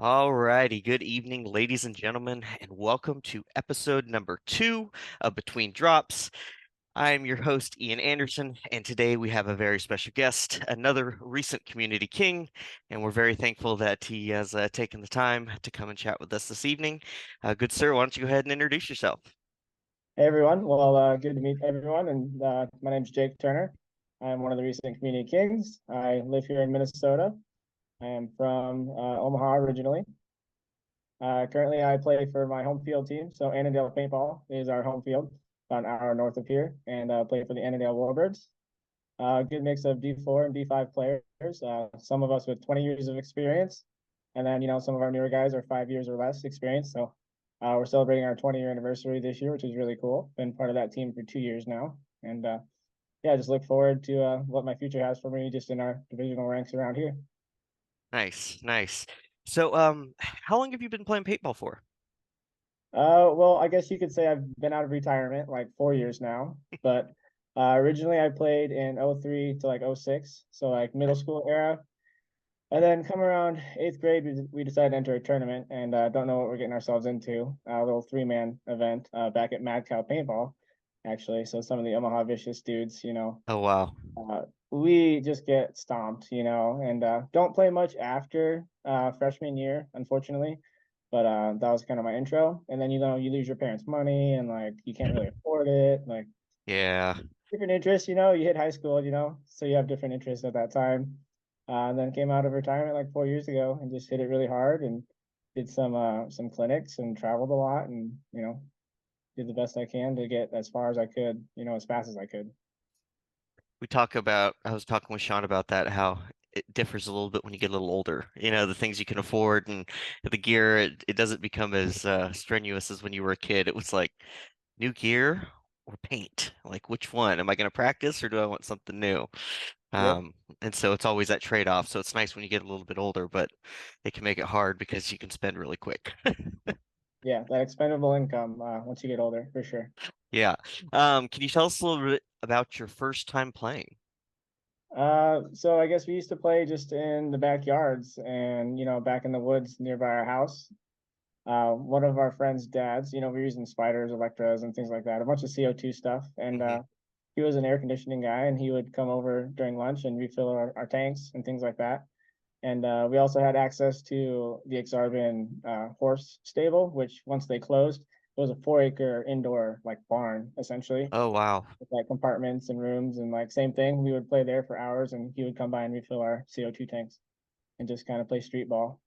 All righty. Good evening, ladies and gentlemen, and welcome to episode number 2 of Between Drops. I am your host, Ian Anderson, and today we have a very special guest, another recent community king, and we're very thankful that he has taken the time to come and chat with us this evening. Good sir, why don't you go ahead and introduce yourself? Hey everyone. Good to meet everyone. And my name's Jake Turner. I'm one of the recent Community Kings. I live here in Minnesota. I am from Omaha originally. Currently, I play for my home field team. So Annandale Paintball is our home field, about an hour north of here, and play for the Annandale Warbirds. Good mix of D4 and D5 players. Some of us with 20 years of experience, and then some of our newer guys are 5 years or less experience. So we're celebrating our 20-year anniversary this year, which is really cool. Been part of that team for 2 years now, and yeah, just look forward to what my future has for me just in our divisional ranks around here. Nice, nice. So, how long have you been playing paintball for? Well, I guess you could say I've been out of retirement like 4 years now, but originally I played in '03 to like '06, so like middle school era. And then come around eighth grade, we decided to enter a tournament and don't know what we're getting ourselves into. A little three-man event back at Mad Cow Paintball, actually. So some of the Omaha Vicious dudes, Oh, wow. we just get stomped, and don't play much after freshman year, unfortunately. But that was kind of my intro. And then, you lose your parents' money and like you can't really afford it. Like Yeah. different interests, you hit high school, so you have different interests at that time. And then came out of retirement like 4 years ago and just hit it really hard and did some clinics and traveled a lot and did the best I can to get as far as I could, as fast as I could. I was talking with Sean about that, how it differs a little bit when you get a little older. The things you can afford and the gear, it doesn't become as strenuous as when you were a kid. It was like new gear or paint. Like, which one? Am I going to practice or do I want something new? Yep. And so it's always that trade-off. So it's nice when you get a little bit older, but it can make it hard because you can spend really quick. Yeah, that expendable income once you get older, for sure. Yeah. Can you tell us a little bit about your first time playing? So I guess we used to play just in the backyards and back in the woods nearby our house. One of our friends' dads, we were using spiders, Electras, and things like that, a bunch of CO2 stuff. And Hmm. he was an air conditioning guy, and he would come over during lunch and refill our tanks and things like that. And we also had access to the Exarban horse stable, which once they closed, it was a 4 acre indoor like barn essentially, Oh, wow. with like compartments and rooms and like same thing. We would play there for hours, and he would come by and refill our CO2 tanks and just kind of play street ball.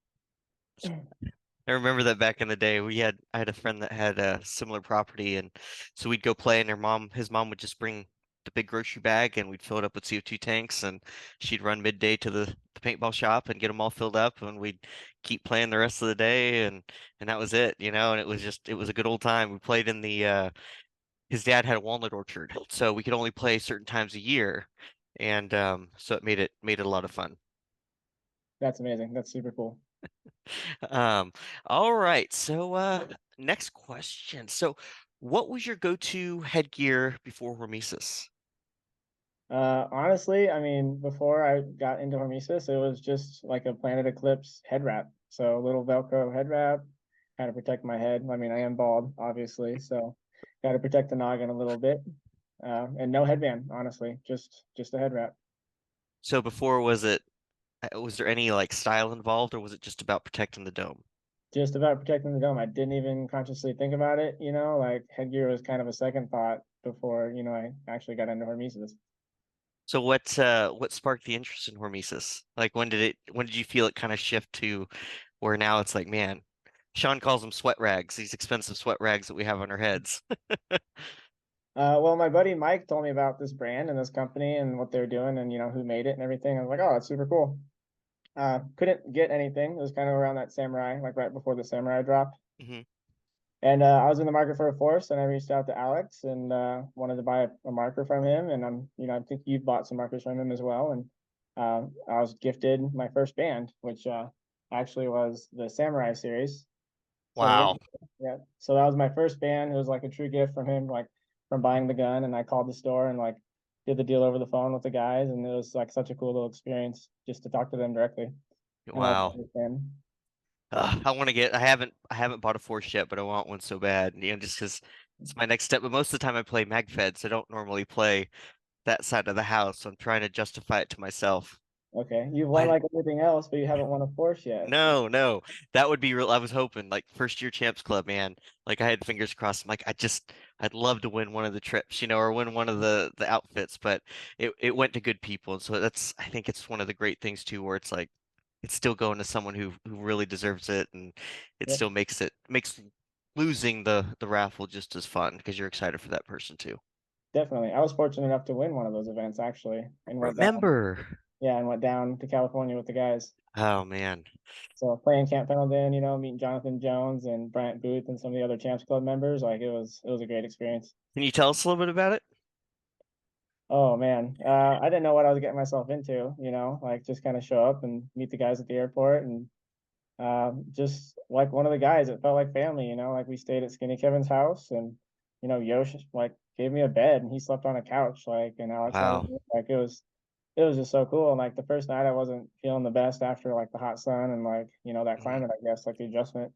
I remember that back in the day, I had a friend that had a similar property, and so we'd go play, and his mom would just bring the big grocery bag, and we'd fill it up with CO2 tanks, and she'd run midday to the paintball shop and get them all filled up, and we'd keep playing the rest of the day, and that was it. And it was a good old time. We played in his dad had a walnut orchard, so we could only play certain times a year, and so it made it a lot of fun. That's amazing. That's super cool. Um, all right. So, next question. So, what was your go-to headgear before Hormesis? Honestly, I mean, before I got into Hormesis, it was just like a Planet Eclipse head wrap. So a little Velcro head wrap, kind of protect my head. I mean, I am bald, obviously, so got to protect the noggin a little bit. And no headband, honestly, just a head wrap. So before was there any like style involved or was it just about protecting the dome? Just about protecting the dome. I didn't even consciously think about it, like headgear was kind of a second thought before, I actually got into Hormesis. So what sparked the interest in Hormesis? Like when did you feel it kind of shift to where now it's like, man, Sean calls them sweat rags, these expensive sweat rags that we have on our heads. Well, my buddy Mike told me about this brand and this company and what they're doing and who made it and everything. I was like, oh, that's super cool. Couldn't get anything. It was kind of around that samurai, like right before the samurai drop. Hmm. And I was in the market for a force, and I reached out to Alex and wanted to buy a marker from him. And I think you've bought some markers from him as well. And I was gifted my first band, which actually was the Samurai series. So Wow. yeah, so that was my first band. It was like a true gift from him, like from buying the gun. And I called the store and like did the deal over the phone with the guys, and it was like such a cool little experience just to talk to them directly and like Wow. understand. I want to get. I haven't bought a Force yet, but I want one so bad. Just because it's my next step. But most of the time, I play MagFed, so I don't normally play that side of the house. So I'm trying to justify it to myself. Okay, you've won Why? like everything else, but you haven't won a Force yet. So No, no, that would be real. I was hoping, like first year champs club, man. Like I had fingers crossed. I'm like, I'd love to win one of the trips, or win one of the outfits. But it went to good people, and so I think it's one of the great things too, where it's like it's still going to someone who really deserves it, and it yep, still makes losing the raffle just as fun because you're excited for that person too. definitely. I was fortunate enough to win one of those events actually, and went down. Remember? Yeah, and went down to California with the guys. Oh man, So playing Camp Pendleton, meeting Jonathan Jones and Bryant Booth and some of the other Champs Club members, like it was a great experience. can you tell us a little bit about it? Oh man, I didn't know what I was getting myself into, like just kind of show up and meet the guys at the airport and just like one of the guys, it felt like family, like we stayed at Skinny Kevin's house and Yosh like gave me a bed and he slept on a couch, like, and Alex let Wow. him, like it was just so cool. And like the first night I wasn't feeling the best after like the hot sun and like, that Mhm. climate, I guess, like the adjustment.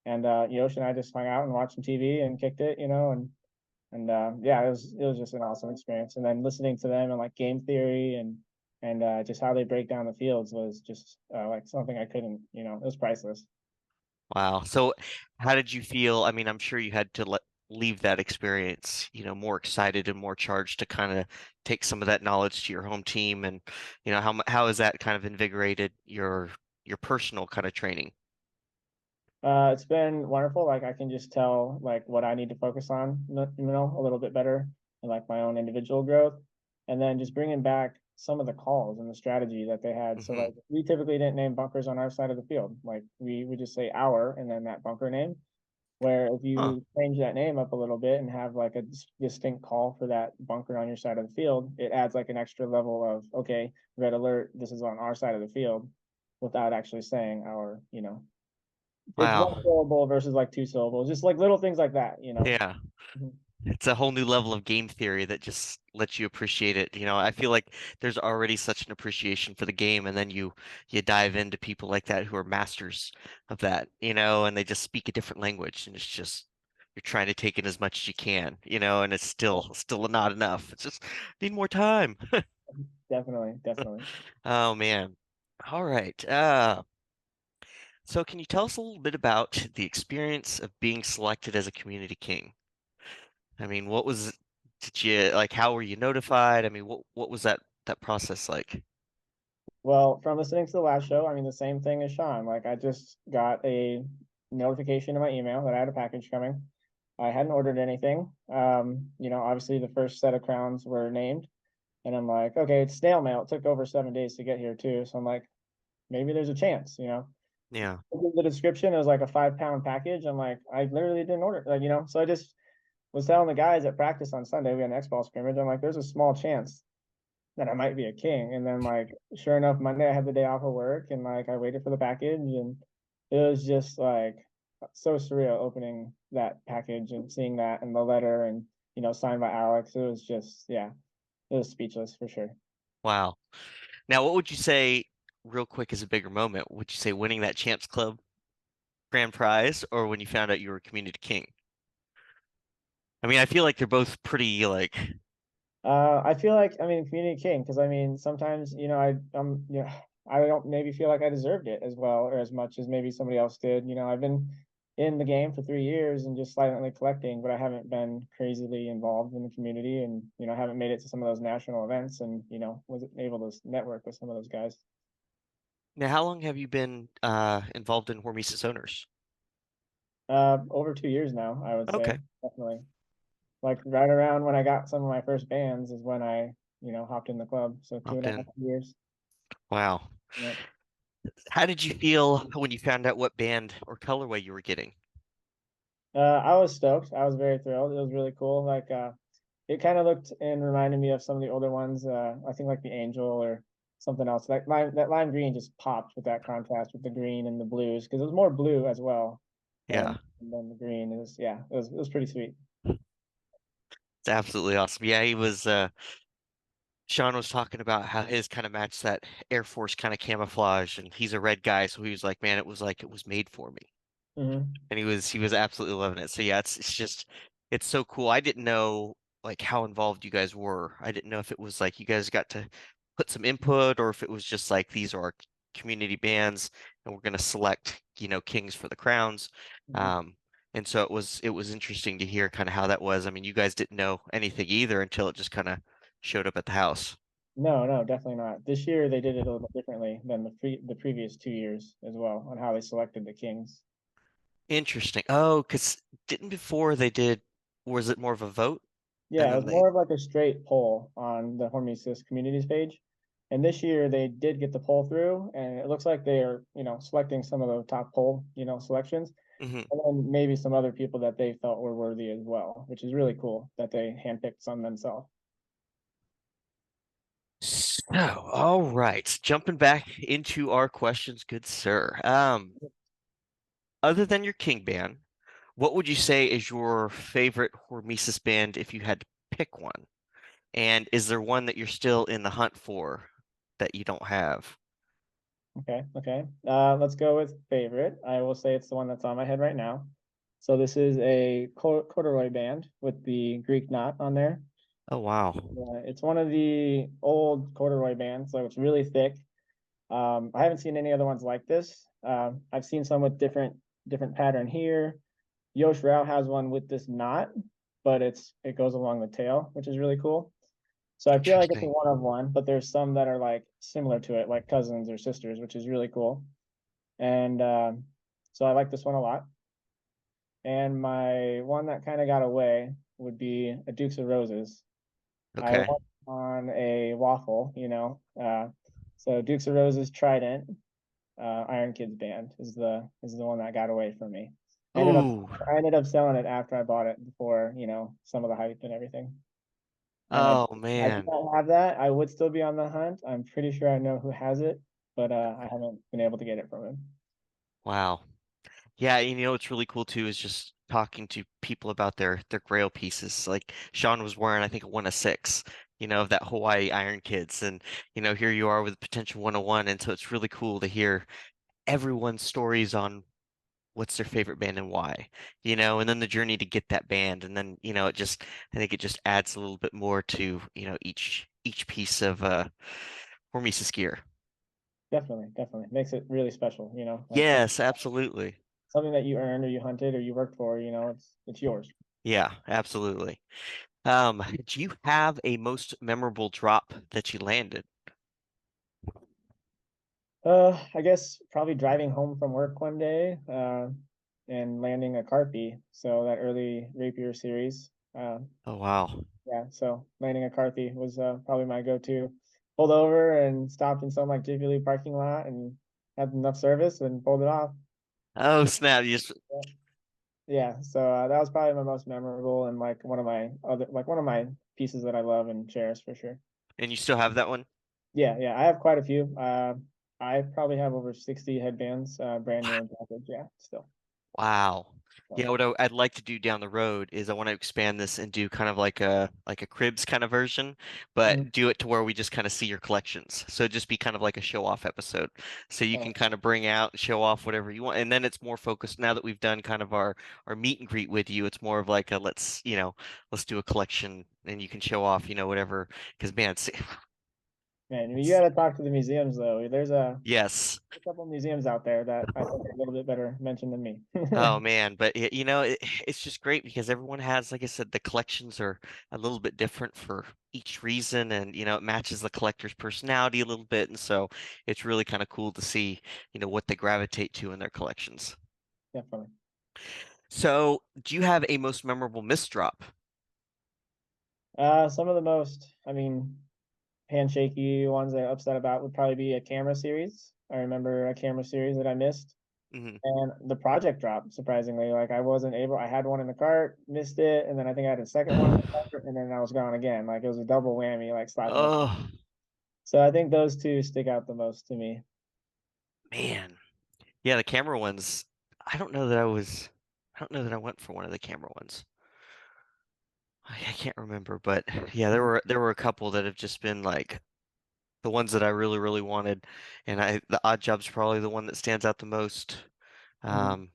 And Yosh and I just hung out and watched some TV and kicked it, and yeah, it was just an awesome experience. And then listening to them and like game theory and just how they break down the fields was just like something I couldn't, it was priceless. Wow. So, how did you feel? I mean, I'm sure you had to leave that experience, more excited and more charged to kind of take some of that knowledge to your home team, and how has that kind of invigorated your personal kind of training? It's been wonderful. Like I can just tell like what I need to focus on, a little bit better and like my own individual growth. And then just bringing back some of the calls and the strategy that they had. So Hmm. like we typically didn't name bunkers on our side of the field. Like we would just say our and then that bunker name. Where if Huh. you change that name up a little bit and have like a distinct call for that bunker on your side of the field, it adds like an extra level of, okay, red alert, this is on our side of the field without actually saying our, it's one Wow. syllable versus like two syllables, just like little things like that. Yeah. Mhm. It's a whole new level of game theory that just lets you appreciate it. I feel like there's already such an appreciation for the game, and then you dive into people like that who are masters of that, and they just speak a different language, and it's just you're trying to take in as much as you can, and it's still not enough. It's just need more time. Definitely, definitely. Oh man. All right. So can you tell us a little bit about the experience of being selected as a community king? I mean, did you like, how were you notified? I mean, what was that process like? Well, from listening to the last show, I mean, the same thing as Sean. Like, I just got a notification in my email that I had a package coming. I hadn't ordered anything. Obviously the first set of crowns were named, and I'm like, okay, it's snail mail. It took over 7 days to get here too. So I'm like, maybe there's a chance. Yeah. The description, it was like a 5 pound package. I'm like, I literally didn't order it. Like. So I just was telling the guys at practice on Sunday, we had an X-ball scrimmage. I'm like, there's a small chance that I might be a king. And then like sure enough, Monday I had the day off of work and like I waited for the package and it was just like so surreal opening that package and seeing that and the letter and signed by Alex. It was just, yeah, it was speechless for sure. Wow. Now, what would you say, real quick, is a bigger moment? Would you say winning that Champs Club grand prize, or when you found out you were a community king? I mean, I feel like they're both pretty like, I feel like I mean community king because I mean sometimes I don't maybe feel like I deserved it as well or as much as maybe somebody else did. I've been in the game for 3 years and just silently collecting, but I haven't been crazily involved in the community and I haven't made it to some of those national events and wasn't able to network with some of those guys. now, how long have you been involved in Hormesis owners? Over 2 years now, I would say Okay. definitely. Like right around when I got some of my first bands is when I hopped in the club. So two Hopped and a half in. years. Wow. Yeah. How did you feel when you found out what band or colorway you were getting? I was stoked. I was very thrilled. It was really cool. Like it kind of looked and reminded me of some of the older ones. I think like the Angel or something else. That lime green just popped with that contrast with the green and the blues because it was more blue as well Yeah, than the green. It was yeah, it was pretty sweet. it's absolutely awesome. Yeah, he was. Sean was talking about how his kind of matched that Air Force kind of camouflage, and he's a red guy, so he was like it was made for me. Hmm. And he was absolutely loving it. So yeah, it's just it's so cool. I didn't know like how involved you guys were. I didn't know if it was like you guys got to put some input or if it was just like these are our community bands and we're gonna select, kings for the crowns. Hmm. Um, and so it was interesting to hear kind of how that was. I mean, you guys didn't know anything either until it just kind of showed up at the house. No, no, definitely not. This year they did it a little bit differently than the previous 2 years as well on how they selected the kings. Interesting. Oh, because didn't before they did, was it more of a vote? And Yeah, it then was more of like a straight poll on the Hormesis communities page. And this year they did get the poll through, and it looks like they are, selecting some of the top poll, selections, Mhm. and then maybe some other people that they felt were worthy as well, which is really cool that they handpicked some themselves. So, all right, jumping back into our questions, good sir. Other than your King band, what would you say is your favorite Hormesis band if you had to pick one? And is there one that you're still in the hunt for that you don't have? Okay, okay. Let's go with favorite. I will say it's the one that's on my head right now. So this is a corduroy band with the Greek knot on there. Oh wow. It's one of the old corduroy bands, so it's really thick. I haven't seen any other ones like this. I've seen some with different pattern here. Yosh Rao has one with this knot, but it goes along the tail, which is really cool. So I feel like it's a Interesting. one of one, but there's some that are like similar to it, like cousins or sisters, which is really cool. And so I like this one a lot. And my one that kind of got away would be a Dukes of Roses. I Okay. went on a waffle, so Dukes of Roses Trident, Iron Kids band is the one that got away from me. I ended up Ooh. I ended up selling it after I bought it before, some of the hype and everything. And Oh I do man. not have that. I would still be on the hunt. I'm pretty sure I know who has it, but I haven't been able to get it from him. Wow. Yeah, and what's really cool too is just talking to people about their Grail pieces. Like Sean was wearing, I think, a 1 of 6, of that Hawaii Iron Kids, and here you are with potential 101, and so it's really cool to hear everyone's stories on what's their favorite band and why, and then the journey to get that band, and then I think it just adds a little bit more to each piece of Hormesis gear. Definitely, definitely makes it really special. Like Yes, absolutely. something that you earned or you hunted or you worked for. It's yours. Yeah, absolutely. Do you have a most memorable drop that you landed? I guess probably driving home from work one day, and landing a Carthy. So that early Rapier series. Oh wow. Yeah, so landing a Carthy was probably my go-to. Pulled over and stopped in some like Jiffy Lube parking lot and had enough service and pulled it off. Oh snap, you just Yeah, yeah. So that was probably my most memorable and like one of my pieces that I love and cherish for sure. and you still have that one? Yeah, yeah. I have quite a few. I probably have over 60 headbands, brand new and packaged. Yeah, still. Wow. So, Yeah, what I'd like to do down the road is I want to expand this and do kind of like a cribs kind of version, but mhm. do it to where we just kind of see your collections. So just be kind of like a show off episode. So you can kind of bring out and show off whatever you want. And then it's more focused now that we've done kind of our meet and greet with you, it's more of like a let's do a collection and you can show off, whatever. Because man, Man, you it's got to talk to the museums though. yes. A couple museums out there that I think are a little bit better mentioned than me. Oh man, but it's just great because everyone has, like I said, the collections are a little bit different for each reason, and it matches the collector's personality a little bit, and so it's really kind of cool to see, what they gravitate to in their collections. Definitely. So, do you have a most memorable misdrop? Some of the most, I mean, handshaky ones that I'm upset about would probably be a camera series. I remember a camera series that I missed. Hmm. And the project dropped, surprisingly. Like I had one in the cart, missed it, and then I think I had a second one in the cart, and then I was gone again. Like it was a double whammy, like slapping the. Oh So I think those two stick out the most to me. man, yeah, the camera ones. I don't know that I went for one of the camera ones. I can't remember, but yeah, there Mhm, were a couple that have just been like the ones that I really, really wanted, and the odd job's probably the one that stands out the most. mhm. Um,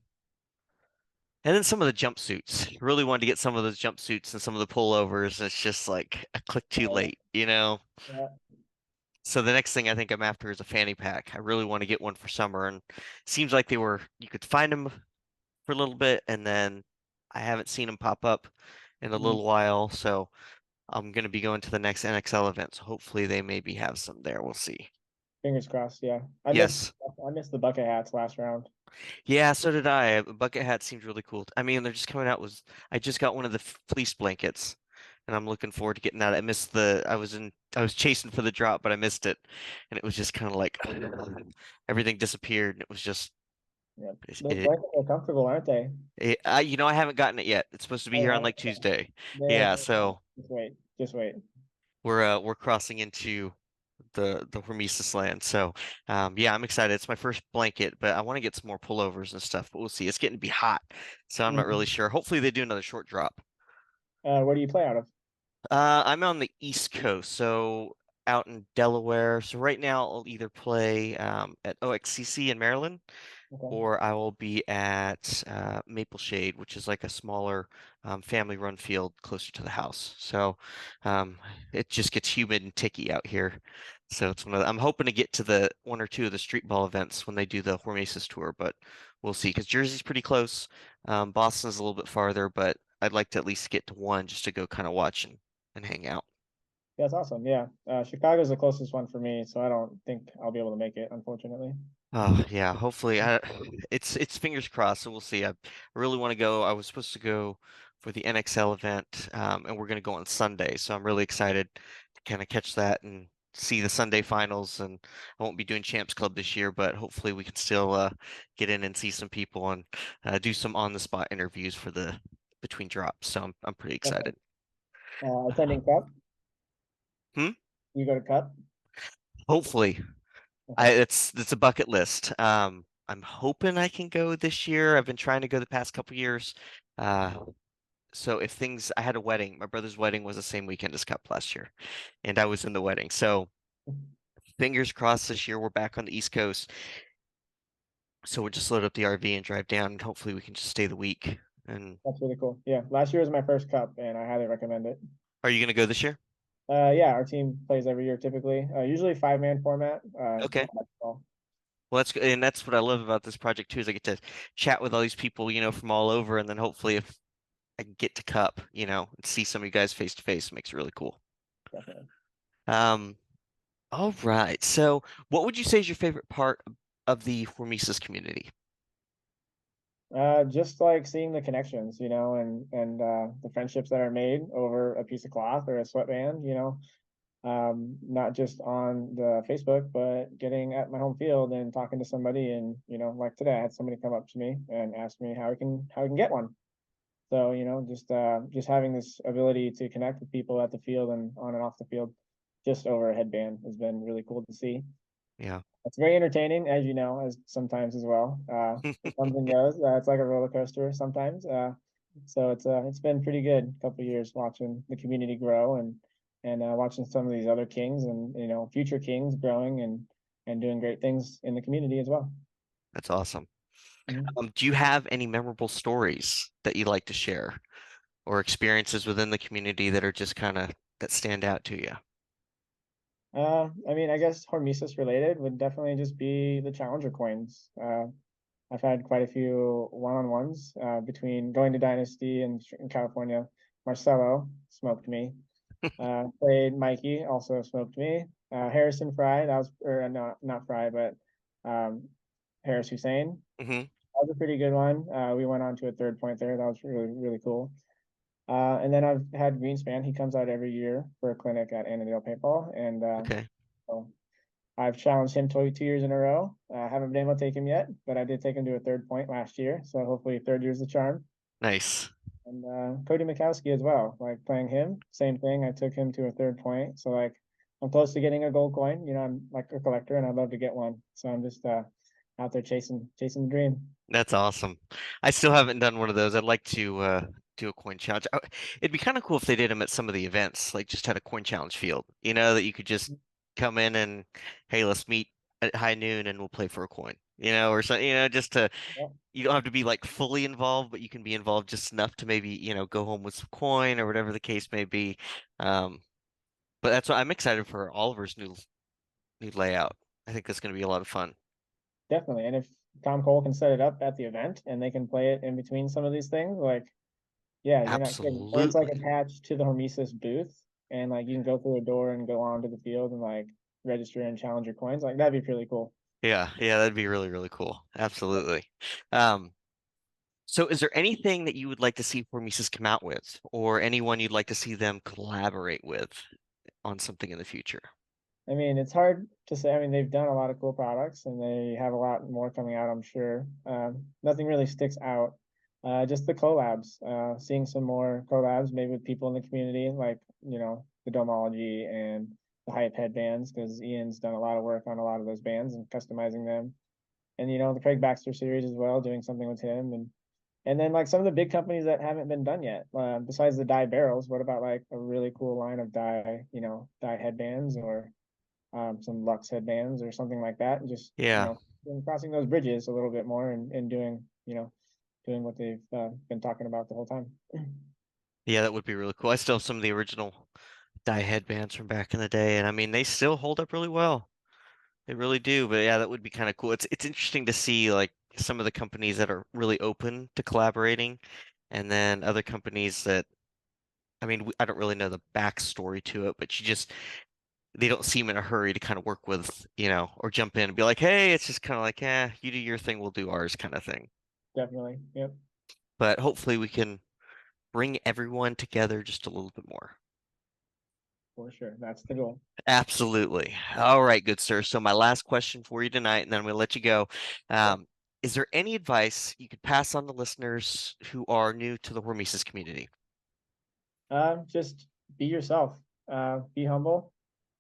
and then some of the jumpsuits. Really wanted to get some of those jumpsuits and some of the pullovers. And it's just like a click too Oh, late, you know? yeah, yeah. So the next thing I think I'm after is a fanny pack. I really want to get one for summer, and it seems like you could find them for a little bit, and then I haven't seen them pop up in a Mhm. little while. So I'm going to be going to the next NXL event, so hopefully they maybe have some there. We'll see. Fingers crossed. Yeah, Yes. I missed the bucket hats last round. Yeah, so did I. A bucket hat seems really cool. I mean, they're just coming out with I just got one of the fleece blankets and I'm looking forward to getting that. I was chasing for the drop, but I missed it. And it was just kind of like everything disappeared and it was just Yeah, it, those it, blankets are comfortable, aren't they? I haven't gotten it yet. It's supposed to be Oh, here you on haven't? like Tuesday. They're Yeah, so soft. so Just wait. Just wait. we're crossing into the Hormesis land. So yeah, I'm excited. It's my first blanket, but I want to get some more pullovers and stuff, but we'll see. It's getting to be hot, so I'm not really Mhm. sure. Hopefully they do another short drop. Where do you play out of? I'm on the East Coast, so out in Delaware. So right now I'll either play at OXCC in Maryland, Okay. or I will be at Maple Shade, which is like a smaller family-run field closer to the house. So um, it just gets humid and ticky out here. So I'm hoping to get to the one or two of the street ball events when they do the Hormesis tour, but we'll see. Because Jersey's pretty close, Boston's a little bit farther, but I'd like to at least get to one just to go kind of watch and hang out. Yeah, that's awesome. Yeah. Chicago's the closest one for me, so I don't think I'll be able to make it, unfortunately. Oh yeah, hopefully it's fingers crossed, so we'll see. I really want to go. I was supposed to go for the NXL event, and we're gonna go on Sunday, so I'm really excited to kind of catch that and see the Sunday finals. And I won't be doing Champs Club this year, but hopefully we can still get in and see some people and do some on the spot interviews for the between drops. So I'm pretty Okay. excited. Attending Cup? Hmm? You go to Cup? Hopefully, Okay. it's a bucket list. I'm hoping I can go this year. I've been trying to go the past couple years. Uh, so if things, I had a wedding. My brother's wedding was the same weekend as Cup last year, and I was in the wedding. So fingers crossed this year we're back on the East Coast. So we'll just load up the RV and drive down, and hopefully we can just stay the week. And That's really cool. Yeah. Last year was my first Cup, and I highly recommend it. are you gonna go this year? Yeah, our team plays every year typically. Usually 5-man format. Okay. Basketball. Well, that's good, and that's what I love about this project too, is I get to chat with all these people, from all over, and then hopefully if I can get to Cup, and see some of you guys face to face, makes it really cool. Definitely. Um, all right. So, what would you say is your favorite part of the Hormesis community? Just like seeing the connections, and the friendships that are made over a piece of cloth or a sweatband, not just on the Facebook, but getting at my home field and talking to somebody. And, like today, I had somebody come up to me and ask me how I can get one. So, just having this ability to connect with people at the field and on and off the field, just over a headband has been really cool to see. Yeah. It's very entertaining, as you know, as sometimes as well. It comes and goes. It's like a roller coaster sometimes. So it's been pretty good couple of years watching the community grow and watching some of these other kings and future kings growing and doing great things in the community as well. That's awesome. Mhm. Do you have any memorable stories that you'd like to share or experiences within the community that are just kind of that stand out to you? I mean, I guess Hormesis related would definitely just be the Challenger coins. I've had quite a few one-on-ones between going to Dynasty and in California. Marcelo smoked me. Played Mikey, also smoked me. Harrison Fry, that was or not Fry, but um, Harris Hussein. Hmm. That was a pretty good one. We went on to a third point there. That was really really cool. And then I've had Greenspan. He comes out every year for a clinic at Annandale Paintball, and Okay. so I've challenged him 2 years in a row. I haven't been able to take him yet, but I did take him to a third point last year. So hopefully third year's the charm. Nice. And Cody Mikowski as well. Like playing him, same thing. I took him to a third point. So like I'm close to getting a gold coin. I'm like a collector and I'd love to get one. So I'm just out there chasing the dream. That's awesome. I still haven't done one of those. I'd like to do a coin challenge. It'd be kind of cool if they did them at some of the events, like just had a coin challenge field, that you could just come in and, hey, let's meet at high noon and we'll play for a coin, or something, just to, Yeah, you don't have to be like fully involved, but you can be involved just enough to maybe, go home with some coin or whatever the case may be. Um, but that's what I'm excited for Oliver's new layout. I think that's going to be a lot of fun. definitely. And if Tom Cole can set it up at the event and they can play it in between some of these things, like, yeah, you're not kidding. Or it's like Absolutely. attached to the Hormesis booth, and like you can go through a door and go onto the field and like register and challenge your coins. Like that'd be really cool. Yeah, yeah, that'd be really, really cool. Absolutely. Um, so is there anything that you would like to see Hormesis come out with, or anyone you'd like to see them collaborate with on something in the future? I mean, it's hard to say. I mean, they've done a lot of cool products and they have a lot more coming out, I'm sure. Nothing really sticks out. Just the collabs, seeing some more collabs, maybe with people in the community, like, the Domology and the Hype headbands, because Ian's done a lot of work on a lot of those bands and customizing them. And, the Craig Baxter series as well, doing something with him. And then like some of the big companies that haven't been done yet, besides the dye barrels, what about like a really cool line of dye headbands or some Lux headbands or something like that, and just Yeah, crossing those bridges a little bit more and doing doing what they've been talking about the whole time. yeah, that would be really cool. I still have some of the original dye headbands from back in the day, and I mean they still hold up really well. They really do. But yeah, that would be kind of cool. It's interesting to see like some of the companies that are really open to collaborating, and then other companies that, I mean, I don't really know the backstory to it, but they don't seem in a hurry to kind of work with, or jump in and be like, hey, it's just kind of like, you do your thing, we'll do ours kind of thing. Definitely, yep, But hopefully we can bring everyone together just a little bit more. for sure. That's the goal. Absolutely. All right, good sir. So my last question for you tonight, and then I'm going to let you go. Yeah. Um, is there any advice you could pass on to listeners who are new to the Hormesis community? Just be yourself. Be humble.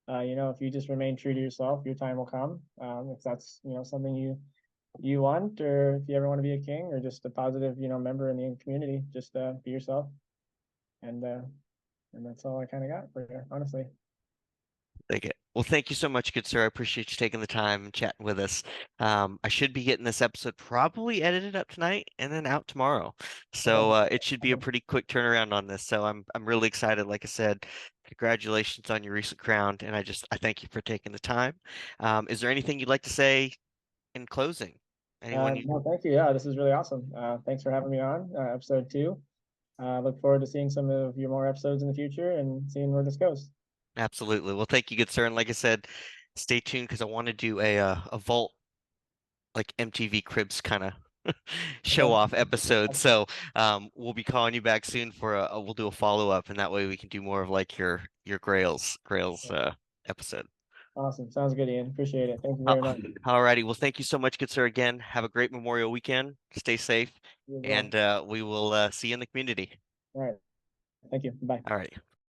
If you just remain true to yourself, your time will come. If that's something you want, or if you ever want to be a king or just a positive member in the community, just be yourself. And that's all I kind of got for you, honestly. Take it. Well, thank you so much, good sir. I appreciate you taking the time and chatting with us. I should be getting this episode probably edited up tonight and then out tomorrow. So Oh, it should be a pretty quick turnaround on this. So I'm really excited. Like I said, congratulations on your recent crown, and I thank you for taking the time. Is there anything you'd like to say in closing? Anyone you no, thank you. Yeah, this is really awesome. Thanks for having me on episode 2. Look forward to seeing some of your more episodes in the future and seeing where this goes. Absolutely. Well, thank you, good sir. And like I said, stay tuned because I want to do a vault like MTV Cribs kind of show Okay. off episode. So we'll be calling you back soon for we'll do a follow up, and that way we can do more of like your Grails episode. Awesome. Sounds good, Ian. Appreciate it. Thank you Uh, very much. all righty. Well, thank you so much, good sir. Again, have a great Memorial weekend. Stay safe, You as well. and we will see you in the community. All right. Thank you. Bye. All right.